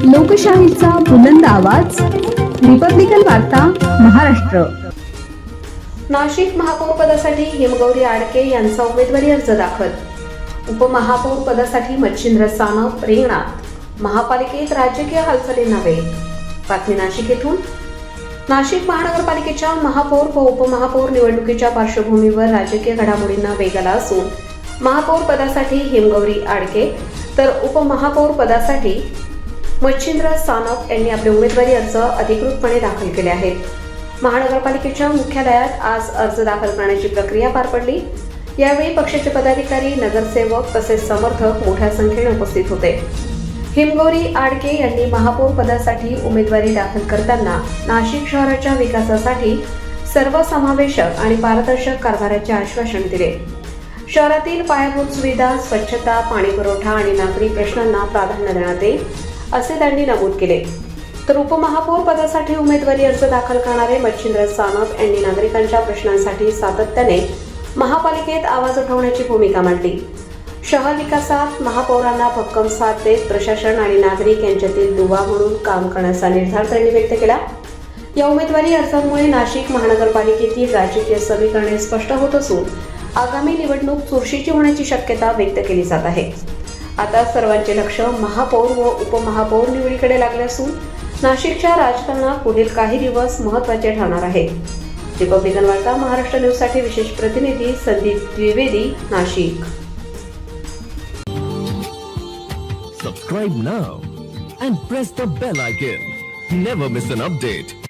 लोकशाहीचा बुलंद आवाज, रिपब्लिकन वार्ता महाराष्ट्र। नाशिक महापौर पदासाठी हिमगौरी आडके यांचा उमेदवारी अर्ज दाखल। उपमहापौर पदासाठी मच्छिंद्र सानप रिंगणात। महापालिकेत राजकीय हालचालींना वेग। बातमी नाशिक येथून। नाशिक महानगरपालिकेच्या महापौर व उपमहापौर निवडणुकीच्या पार्श्वभूमीवर राजकीय घडामोडींना वेग आला असून महापौर पदासाठी हिमगौरी आडके तर उपमहापौर पदासाठी मच्छिंद्र सानप यांनी आपले उमेदवारी अर्ज अधिकृतपणे दाखल केले आहेत। महानगरपालिकेच्या मुख्यालयात आज अर्ज दाखल करण्याची प्रक्रिया पार पडली। यावेळी पक्षाचे पदाधिकारी, नगरसेवक तसेच समर्थक मोठ्या संख्येने उपस्थित होते। हिमगौरी आडके यांनी महापौर पदासाठी उमेदवारी दाखल करताना नाशिक शहराच्या विकासासाठी सर्वसमावेशक आणि पारदर्शक कारभाराचे आश्वासन दिले। शहरातील पायाभूत सुविधा, स्वच्छता, पाणीपुरवठा आणि नागरी प्रश्नांना प्राधान्य देण्यात येईल असे त्यांनी नमूद केले। तर उपमहापौर पदासाठी उमेदवारी अर्ज दाखल करणारे मच्छिंद्र सानप यांनी नागरिकांच्या प्रश्नांसाठी सातत्याने महापालिकेत आवाज उठवण्याची भूमिका मांडली। शहर विकासात महापौरांना भक्कम साथ देत प्रशासन आणि नागरिक यांच्यातील दुवा म्हणून काम करण्याचा निर्धार त्यांनी व्यक्त केला। या उमेदवारी अर्जामुळे नाशिक महानगरपालिकेतील राजकीय समीकरणे स्पष्ट होत असून आगामी निवडणूक चुरशीची होण्याची शक्यता व्यक्त केली जात आहे। आता सर्वांचे लक्ष महापौर व उपमहापौर निवडीकडे लागले असून नाशिकच्या राजकारणात पुढील काही दिवस महत्त्वाचे ठरणार आहेत। रिपब्लिकन वार्ता महाराष्ट्र न्यूज साठी विशेष प्रतिनिधी Sandeep Dwivedi, Nashik. Subscribe now and press the bell icon. Never miss an update.